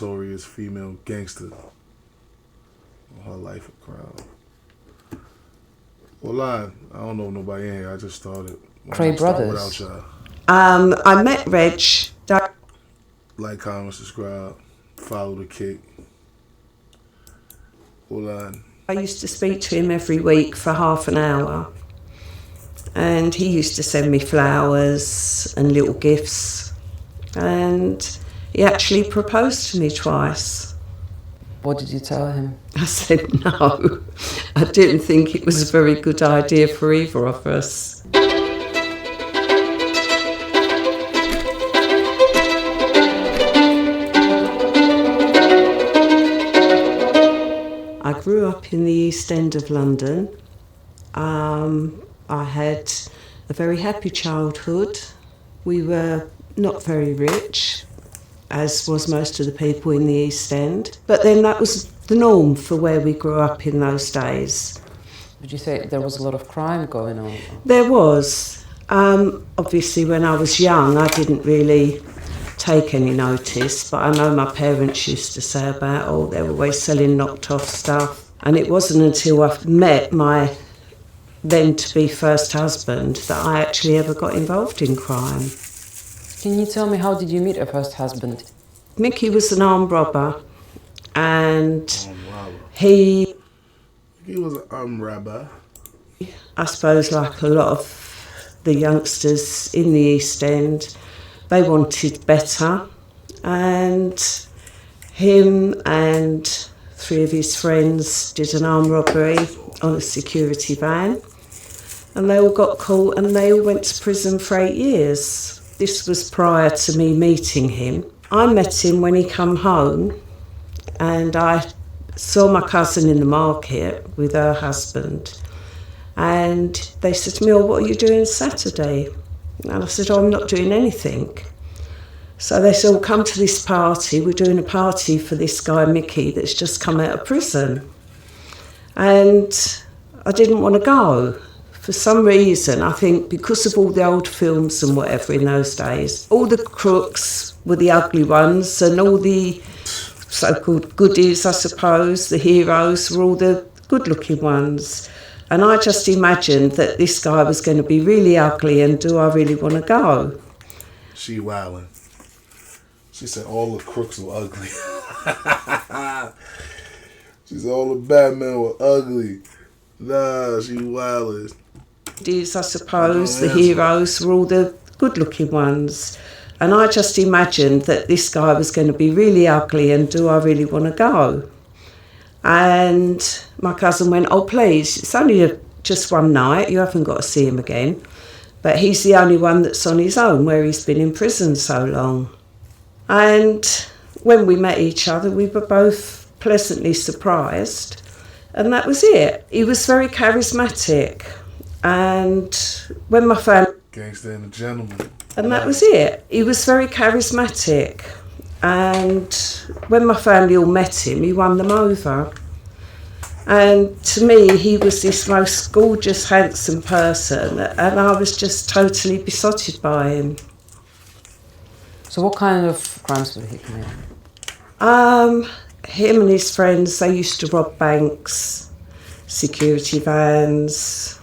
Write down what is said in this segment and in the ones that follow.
Notorious female gangster. Her life a crowd. Well, I don't know nobody in here. I just started. Cray Brothers. Without y'all. I met Reg. Like, comment, subscribe, follow the kick. Well, I used to speak to him every week for half an hour. And he used to send me flowers and little gifts. And he actually proposed to me twice. What did you tell him? I said no. I didn't think it was a very good idea for either of us. I grew up in the East End of London. I had a very happy childhood. We were not very rich, as was most of the people in the East End. But then that was the norm for where we grew up in those days. Would you say there was a lot of crime going on? There was. Obviously, when I was young, I didn't really take any notice, but I know my parents used to say about, oh, they're always selling knocked off stuff. And it wasn't until I met my then-to-be first husband that I actually ever got involved in crime. Can you tell me, how did you meet your first husband? Mickey was an armed robber, and he was an armed robber. I suppose like a lot of the youngsters in the East End, they wanted better, and him and 3 of his friends did an armed robbery on a security van, and they all got caught and they all went to prison for 8 years. This was prior to me meeting him. I met him when he come home, and I saw my cousin in the market with her husband, and they said to me, oh, what are you doing Saturday? And I said, oh, I'm not doing anything. So they said, well, come to this party. We're doing a party for this guy, Mickey, that's just come out of prison. And I didn't want to go. For some reason, I think because of all the old films and whatever in those days, all the crooks were the ugly ones, and all the so-called goodies, I suppose, the heroes, were all the good-looking ones. And I just imagined that this guy was going to be really ugly, and do I really want to go? She wildin'. She said all the crooks were ugly. She said all the bad men were ugly. Nah, she wildin'. I suppose the heroes were all the good-looking ones. And I just imagined that this guy was going to be really ugly, and do I really want to go? And my cousin went, oh, please, it's only just one night, you haven't got to see him again. But he's the only one that's on his own, where he's been in prison so long. And when we met each other, we were both pleasantly surprised. And that was it. He was very charismatic. And when my family... Gangster and a gentleman. And that was it. He was very charismatic. And when my family all met him, he won them over. And to me, he was this most gorgeous, handsome person, and I was just totally besotted by him. So what kind of crimes did he commit? Him and his friends, they used to rob banks, security vans,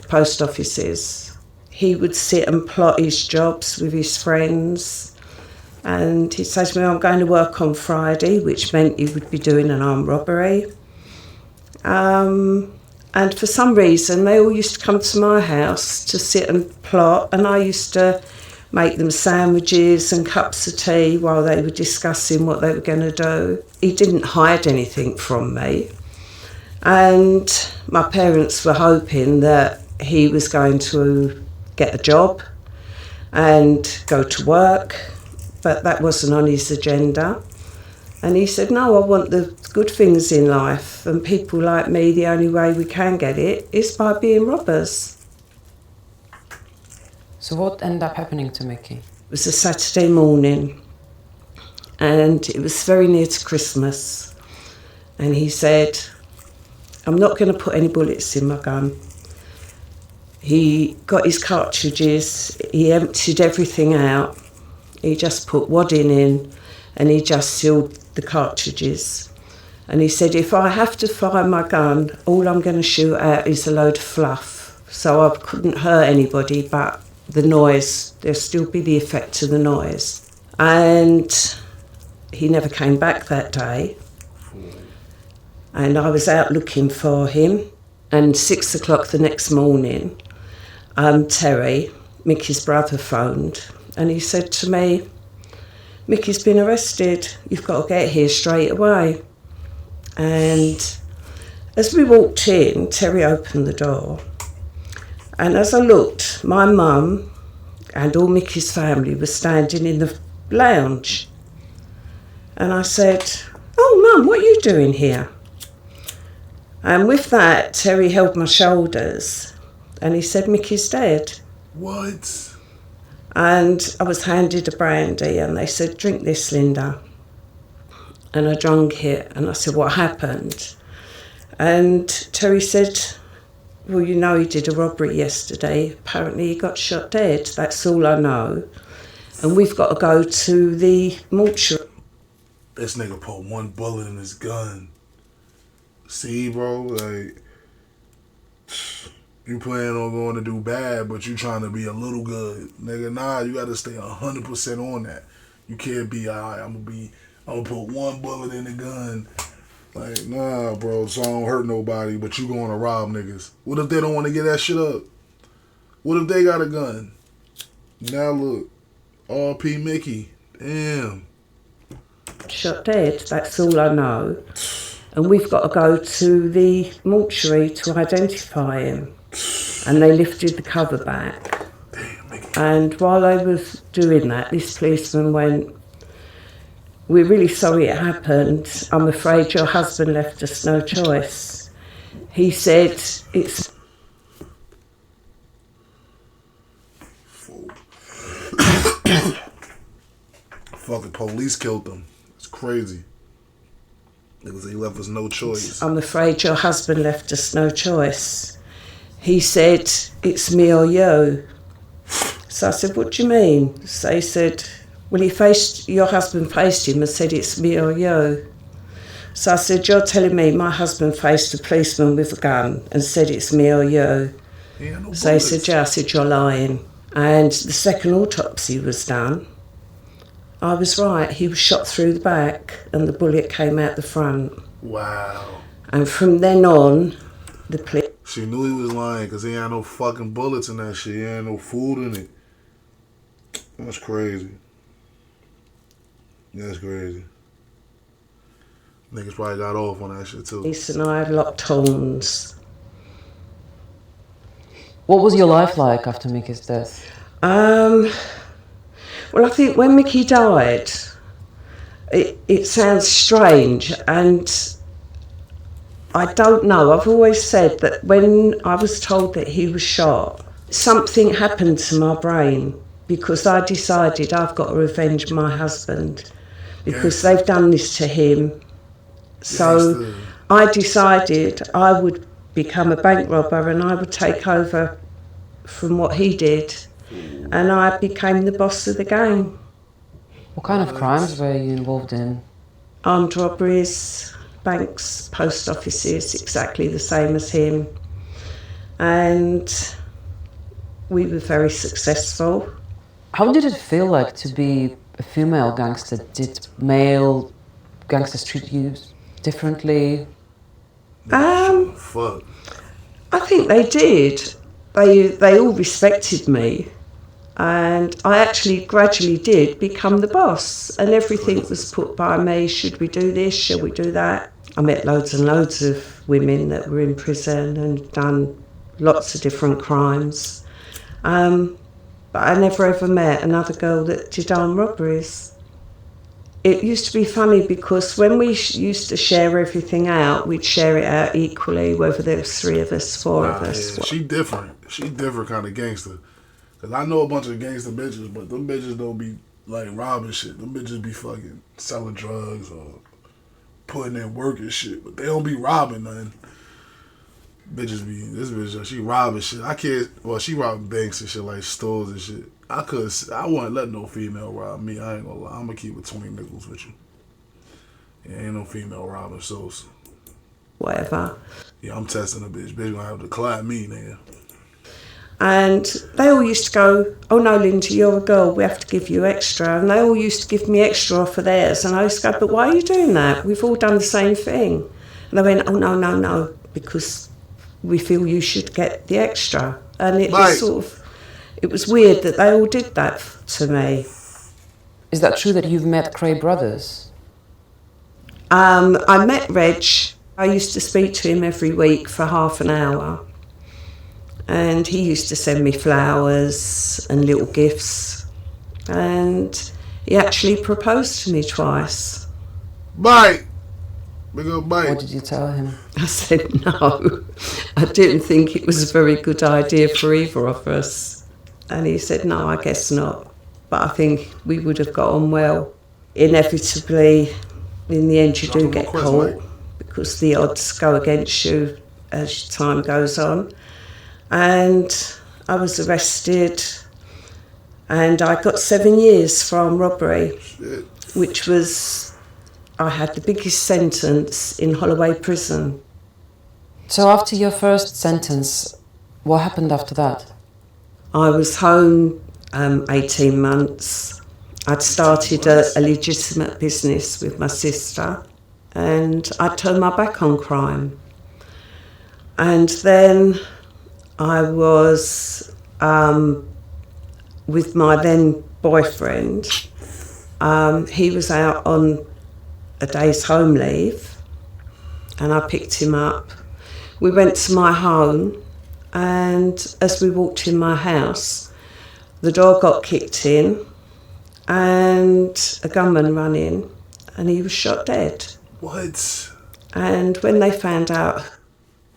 post offices. He would sit and plot his jobs with his friends, and he'd say to me, I'm going to work on Friday, which meant he would be doing an armed robbery. And for some reason, they all used to come to my house to sit and plot, and I used to make them sandwiches and cups of tea while they were discussing what they were going to do. He didn't hide anything from me, and my parents were hoping that he was going to get a job and go to work, but that wasn't on his agenda. And he said, no, I want the good things in life, and people like me, the only way we can get it is by being robbers. So what ended up happening to Mickey? It was a Saturday morning, and it was very near to Christmas. And he said, I'm not going to put any bullets in my gun. He got his cartridges, he emptied everything out, he just put wadding in, and he just sealed the cartridges. And he said, if I have to fire my gun, all I'm going to shoot at is a load of fluff. So I couldn't hurt anybody, but the noise, there'll still be the effect of the noise. And he never came back that day. And I was out looking for him. And 6 o'clock the next morning, Terry, Mickey's brother, phoned. And he said to me, Mickey's been arrested. You've got to get here straight away. And as we walked in, Terry opened the door. And as I looked, my mum and all Mickey's family were standing in the lounge. And I said, oh, Mum, what are you doing here? And with that, Terry held my shoulders and he said, Mickey's dead. What? And I was handed a brandy and they said, drink this, Linda. And I drank it and I said, what happened? And Terry said, well, you know, he did a robbery yesterday. Apparently he got shot dead. That's all I know. And we've got to go to the mortuary. This nigga put one bullet in his gun. See, bro, like, you plan on going to do bad, but you trying to be a little good. Nigga, nah, you got to stay 100% on that. You can't be, all right, I'm gonna put one bullet in the gun. Like, nah, bro, so I don't hurt nobody, but you going to rob niggas. What if they don't want to get that shit up? What if they got a gun? Now look, R.P. Mickey, damn. Shot dead, that's all I know. And we've got to go to the mortuary to identify him. And they lifted the cover back. Damn, Mickey. And while I was doing that, this policeman went, we're really sorry it happened. I'm afraid your husband left us no choice. He said it's... Fucking police killed them. It's crazy. Niggas, he left us no choice. I'm afraid your husband left us no choice. He said, it's me or you. So I said, what do you mean? So he said, well, your husband faced him and said, it's me or you. So I said, you're telling me my husband faced a policeman with a gun and said, it's me or you. No So he said, yeah. I said, you're lying. And the second autopsy was done. I was right, he was shot through the back and the bullet came out the front. Wow. And from then on, the police... She knew he was lying because he had no fucking bullets in that shit. He had no food in it. That's crazy. That's crazy. Niggas probably got off on that shit too. Police and I locked horns. What was your life like after Mickey's death? Well, I think when Mickey died, it sounds strange, and I don't know. I've always said that when I was told that he was shot, something happened to my brain because I decided I've got to revenge my husband because they've done this to him. So I decided I would become a bank robber and I would take over from what he did. And I became the boss of the gang. What kind of crimes were you involved in? Armed robberies, banks, post offices, exactly the same as him. And we were very successful. How did it feel like to be a female gangster? Did male gangsters treat you differently? Fuck. I think they did. They all respected me. And I actually gradually did become the boss, and everything was put by me. Should we do this? Shall we do that? I met loads and loads of women that were in prison and done lots of different crimes. But I never ever met another girl that did armed robberies. It used to be funny because when we used to share everything out, we'd share it out equally, whether there was 3 of us, 4 of us. Yeah, she different. She different kind of gangster. Cause I know a bunch of gangster bitches, but them bitches don't be like robbing shit. Them bitches be fucking selling drugs or putting in work and shit, but they don't be robbing nothing. Bitches be, this bitch, she robbing shit. I can't, well, she robbing banks and shit, like stores and shit. I wouldn't let no female rob me, I ain't gonna lie. I'm gonna keep it 20 nickels with you. Yeah, ain't no female Robin Sosa. whatever. Yeah, I'm testing a bitch. Bitch gonna have to clap me, nigga. And they all used to go, oh no, Linda, you're a girl, we have to give you extra. And they all used to give me extra for theirs. And I used to go, but why are you doing that? We've all done the same thing. And they went, oh no, because we feel you should get the extra. And it was sort of, it was weird that they all did that to me. Is that true that you've met Cray brothers? I met Reg. I used to speak to him every week for half an hour. And he used to send me flowers and little gifts. And he actually proposed to me twice. Bite! Big up bite. What did you tell him? I said no. I didn't think it was a very good idea for either of us. And he said, no, I guess not. But I think we would have got on well. Inevitably, in the end, you do get caught because the odds go against you as time goes on. And I was arrested and I got 7 years for armed robbery, which was, I had the biggest sentence in Holloway prison. So after your first sentence, what happened after that? I was home 18 months. I'd started a legitimate business with my sister and I turned my back on crime. And then I was with my then boyfriend. He was out on a day's home leave and I picked him up. We went to my home and as we walked in my house, the door got kicked in and a gunman ran in and he was shot dead. What? And when they found out...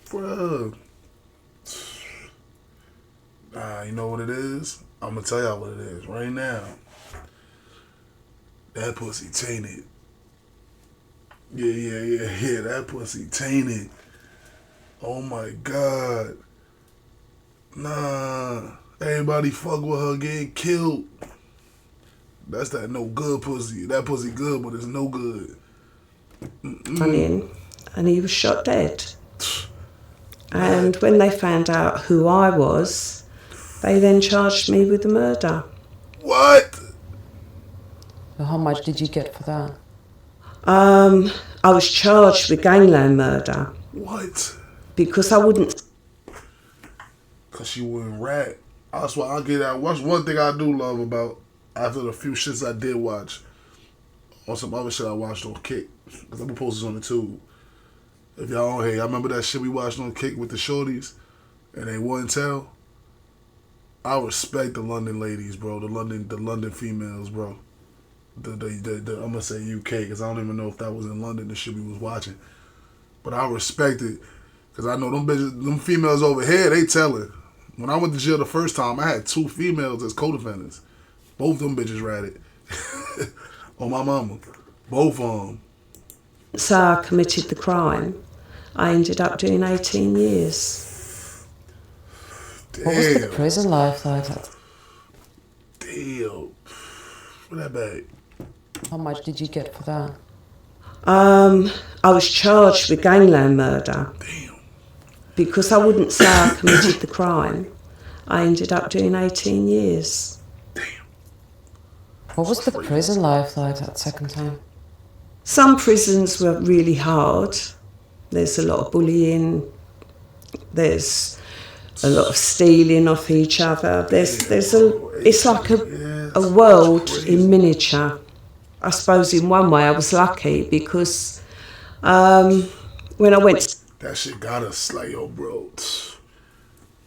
Bro. You know what it is? I'm going to tell y'all what it is right now. That pussy tainted. Yeah. That pussy tainted. Oh my God. Nah. Everybody fuck with her getting killed. That's that no good pussy. That pussy good, but it's no good. In, and he was shot dead. And when they found out who I was, they then charged me with the murder. What? So how much did you get for that? I was charged with gangland murder. What? Because I wouldn't... Because she wouldn't rat. That's why I get out. What's one thing I do love about, after the few shits I did watch, on some other shit I watched on Kick, because I'm going to post this on the tube. If y'all on here, y'all remember that shit we watched on Kick with the shorties, and they wouldn't tell? I respect the London ladies, bro. The London females, bro. I'm gonna say UK because I don't even know if that was in London. The shit we was watching, but I respect it because I know them bitches, them females over here. They telling. When I went to jail the first time, I had 2 females as co-defendants. Both them bitches ratted on my mama. Both of them. So I committed the crime. I ended up doing 18 years. Damn. What was the prison life like? Damn. For that bag. How much did you get for that? I was charged with gangland murder. Damn. Because I wouldn't say I committed the crime. I ended up doing 18 years. Damn. What was the prison life like that second time? Some prisons were really hard. There's a lot of bullying. There's a lot of stealing off each other. It's like a world in miniature. I suppose in one way I was lucky because when I went... That shit got us like, yo, bro.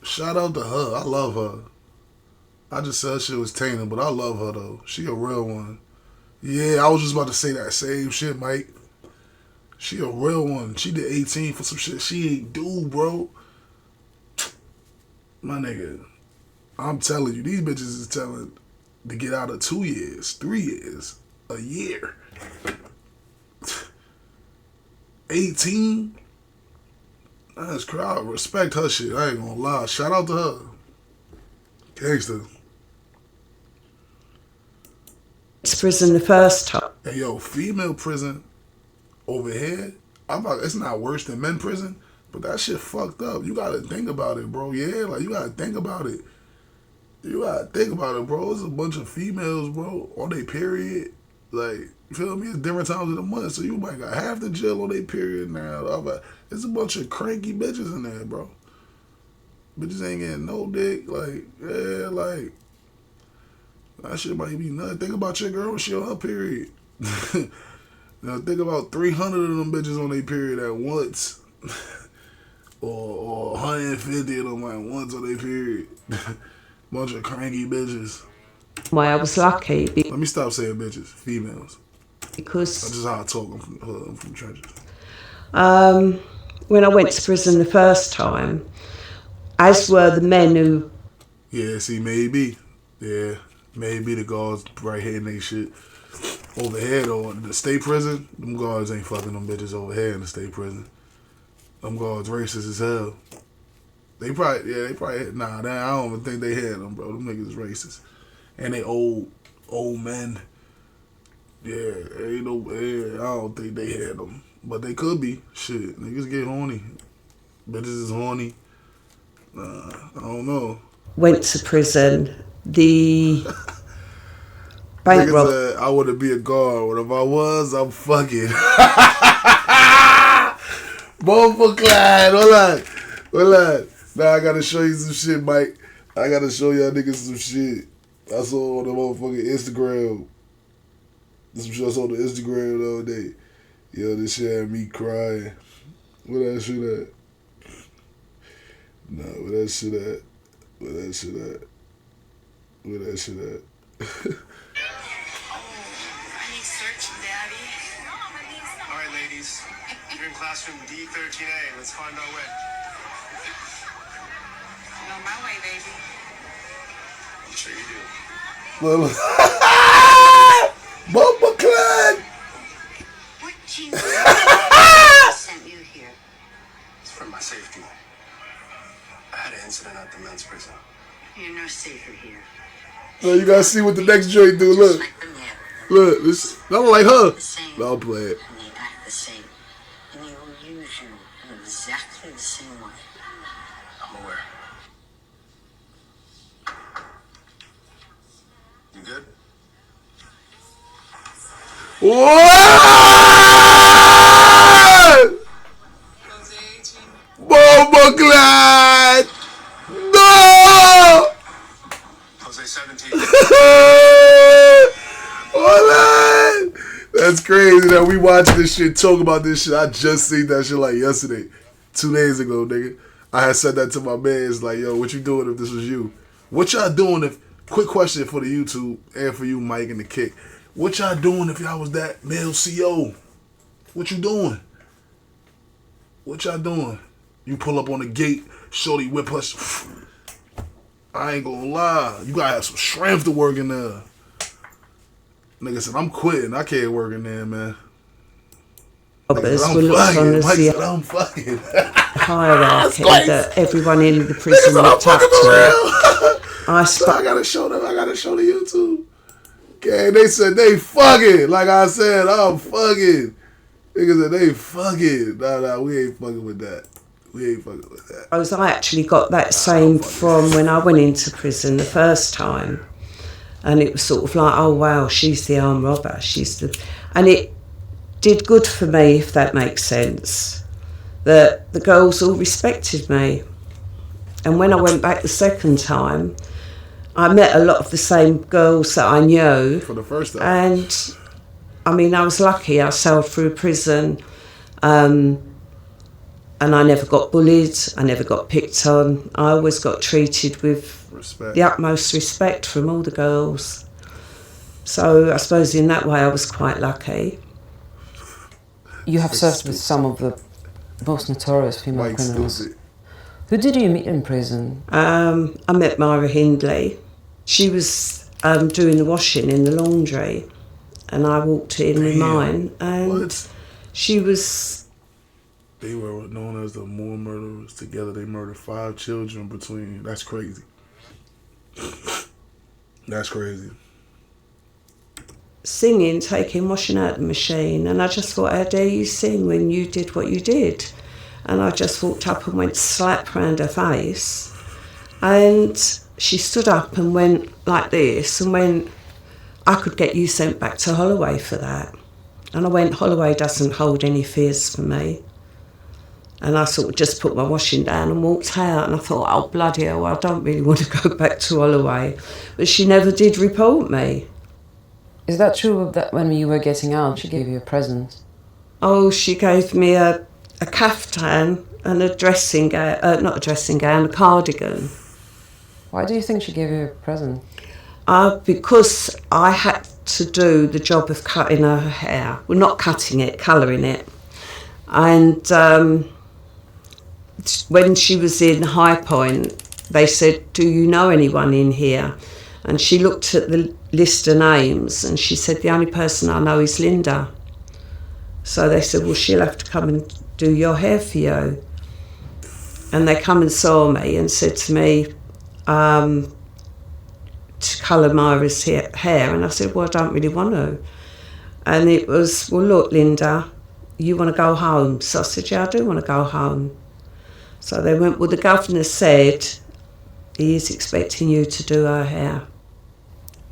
Shout out to her. I love her. I just said she was tainted, but I love her, though. She a real one. Yeah, I was just about to say that same shit, Mike. She a real one. She did 18 for some shit she ain't do, bro. My nigga, I'm telling you, these bitches is telling to get out of 2 years, 3 years, a year. 18? That's crazy. I respect her shit. I ain't gonna lie. Shout out to her. Gangster. Prison the first time. Hey, yo, female prison over here, it's not worse than men prison, but that shit fucked up. You gotta think about it, bro. Yeah, like you gotta think about it. You gotta think about it, bro. It's a bunch of females, bro, on their period. Like, you feel me? It's different times of the month, so you might got half the jail on their period now. It's a bunch of cranky bitches in there, bro. Bitches ain't getting no dick. Like, yeah, like, that shit might be nuts. Think about your girl when she on her period. Now, think about 300 of them bitches on their period at once. or 150 of them at once on their period. Bunch of cranky bitches. Why I was lucky Let me stop saying bitches. Females. because That's just how I talk. I'm from trenches. when I went to prison the first time, as were the men who... Yeah, see, maybe. Yeah, maybe the guards right here and they shit. Over here, though, the state prison, them guards ain't fucking them bitches over here in the state prison. Them guards racist as hell. They probably, nah, I don't even think they had them, bro. Them niggas is racist. And they old men. Yeah, I don't think they had them. But they could be. Shit, niggas get horny. Bitches is horny. I don't know. went to prison, the bank Niggas rob... said, I want to be a guard. What if I was? I'm fucking. Both for Clyde. Hold on. Now I gotta show you some shit, Mike. I gotta show y'all niggas some shit. I saw on the motherfucking Instagram. Some shit I saw on the Instagram the other day. Yo, this shit had me crying. Where that shit at? Nah, where that shit at? Where that shit at? Where that shit at? All right, ladies. You're in classroom D13A. Let's find our way. I'm on my way, baby. I'm sure you do. Bumper Clyde! What Jesus sent you here? It's for my safety. I had an incident at the men's prison. You're no safer here. So you gotta see what the next joint do. Just Look. like the men. Look, this. I don't like her. The same. No, I'll play it. And they act the same. And they will use you in exactly the same way. I'm aware. You good? What? Bumper Clyde! No! Jose 17. Hold on. That's crazy that we watching this shit, talk about this shit. I just seen that shit like yesterday, 2 days ago, nigga. I had said that to my mans, like, yo, what you doing if this was you? What y'all doing if, quick question for the YouTube and for you, Mike, and the Kick. What y'all doing if y'all was that male CO? What you doing? What y'all doing? You pull up on the gate, shorty whip us. I ain't gonna lie. You gotta have some strength to work in there. Nigga said, I'm quitting. I can't work in there, man. robbers Nigga, were looked on as Mike the said, I'm fucking. hierarchy That's that everyone in the Nigga prison said, I'm looked up fucking to. for real. I So I spoke... gotta show them. I gotta show the YouTube. Okay, they said they fucking. Like I said, I'm fucking. Niggas said they fucking. Nah, we ain't fucking with that. We ain't fucking with that. I actually got that same from when I went into prison the first time. And it was sort of like, oh wow, she's the armed robber. And it did good for me, if that makes sense. That the girls all respected me. And when I went back the second time, I met a lot of the same girls that I knew. For the first time. And I mean, I was lucky. I sailed through prison, and I never got bullied. I never got picked on. I always got treated with Respect. the utmost respect from all the girls. So I suppose in that way I was quite lucky. You have served with some of the most notorious female Mike criminals. stupid. Who did you meet in prison? I met Myra Hindley. She was doing the washing in the laundry, and I walked in with mine, and What? she was... They were known as the Moore murderers. Together they murdered 5 children between. That's crazy. That's crazy. singing, taking washing out the machine, and I just thought, how dare you sing when you did what you did? And I just walked up and went slap round her face, and she stood up and went like this and went, I could get you sent back to Holloway for that. And I went, Holloway doesn't hold any fears for me. And I sort of just put my washing down and walked out, and I thought, oh bloody hell, I don't really want to go back to Holloway. But she never did report me. Is that true that when you were getting out, she gave you a present? Oh, she gave me a caftan and a dressing gown, not a dressing gown, a cardigan. Why do you think she gave you a present? Because I had to do the job of cutting her hair. Well, not cutting it, colouring it. And when she was in High Point, they said, do you know anyone in here? And she looked at the list of names and she said, the only person I know is Linda. So they said, well, she'll have to come and do your hair for you. And they come and saw me and said to me, to colour Myra's hair. And I said, well, I don't really want to. And it was, well, look, Linda, you want to go home? So I said, yeah, I do want to go home. So they went, well, the governor said he is expecting you to do her hair.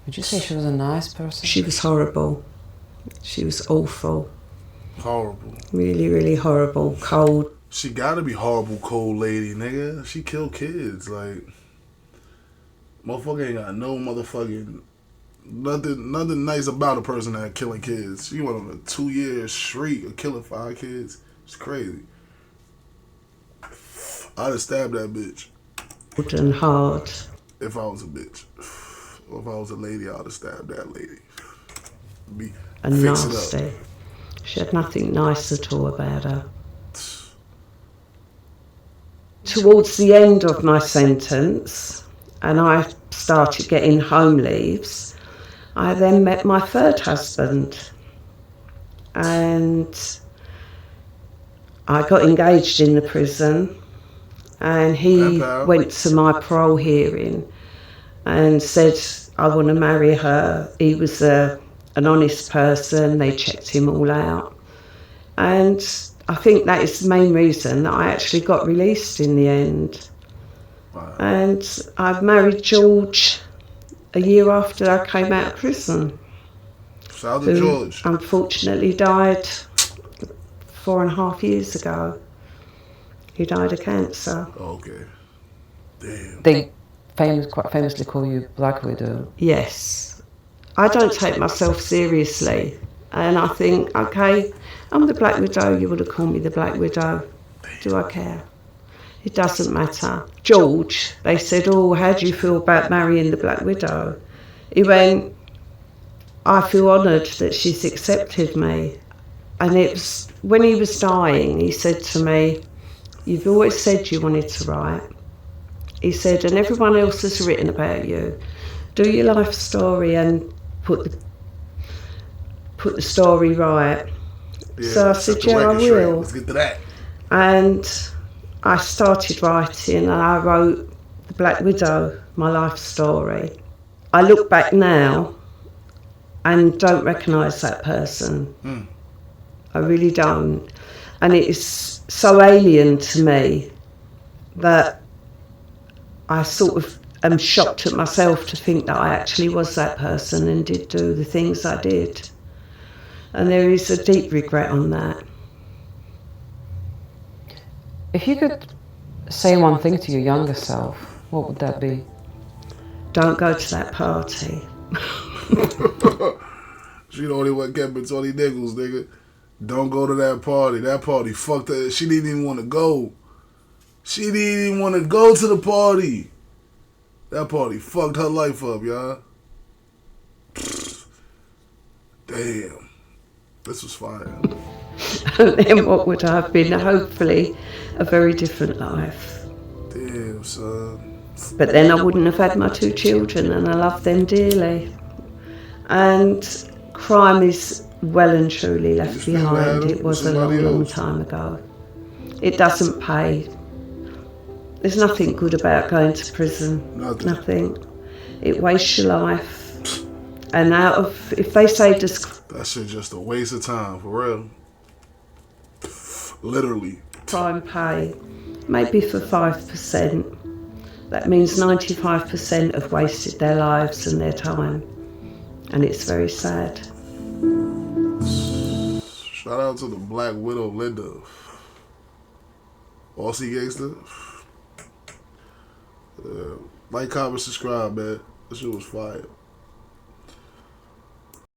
Would you say she was a nice person? She was horrible. She was awful. Horrible. Really, really horrible. Cold. She gotta be horrible, cold lady, nigga. She killed kids. Like, motherfucker ain't got no motherfucking nothing nice about a person that killing kids. She went on a 2-year streak of killing 5 kids. It's crazy. I'd have stabbed that bitch. And hard. If I was a bitch. Or if I was a lady, I'd have stabbed that lady. And nasty. She had nothing nice at all about her. Towards the end of my sentence, and I started getting home leaves, I then met my third husband. And I got engaged in the prison, and he went to my parole hearing and said, I want to marry her. He was an honest person. They checked him all out. And I think that is the main reason that I actually got released in the end. Wow. And I married George a year after I came out of prison. Shout out to George. Unfortunately died 4.5 years ago. He died of cancer. Okay. Damn. They quite famously call you Black Widow. Yes. I don't take myself seriously. And I think, okay, I'm the Black Widow, you would have called me the Black Widow. Do I care? It doesn't matter. George, they said, oh, how do you feel about marrying the Black Widow? He went, I feel honoured that she's accepted me. And it was, when he was dying, he said to me, you've always said you wanted to write. He said, and everyone else has written about you. Do your life story and put the story right. Yeah, so I said, yeah, I will. Let's get to that. And I started writing, and I wrote The Black Widow, my life story. I look back now and don't recognise that person. I really don't. And it is so alien to me that I sort of am shocked at myself to think that I actually was that person and did do the things I did. And there is a deep regret on that. If you could say one thing to your younger self, what would that be? Don't go to that party. She the only one kept it Tony Nichols, nigga. Don't go to that party. That party fucked her. She didn't even want to go. She didn't even want to go to the party. That party fucked her life up, y'all. Damn. This was fire. And then what would I have been? Hopefully a very different life. Damn, son. But then I wouldn't have had my 2 children, and I love them dearly. And crime is well and truly left behind. It was a long, long time ago. It doesn't pay. There's nothing good about going to prison. Nothing. It wastes your life. And out of, if they say that shit just a waste of time, for real. Literally. crime pay, maybe for 5%, that means 95% have wasted their lives and their time. And it's very sad. Shout out to the Black Widow Linda. Aussie Gangster. Like, comment, subscribe, man. This shit was fire.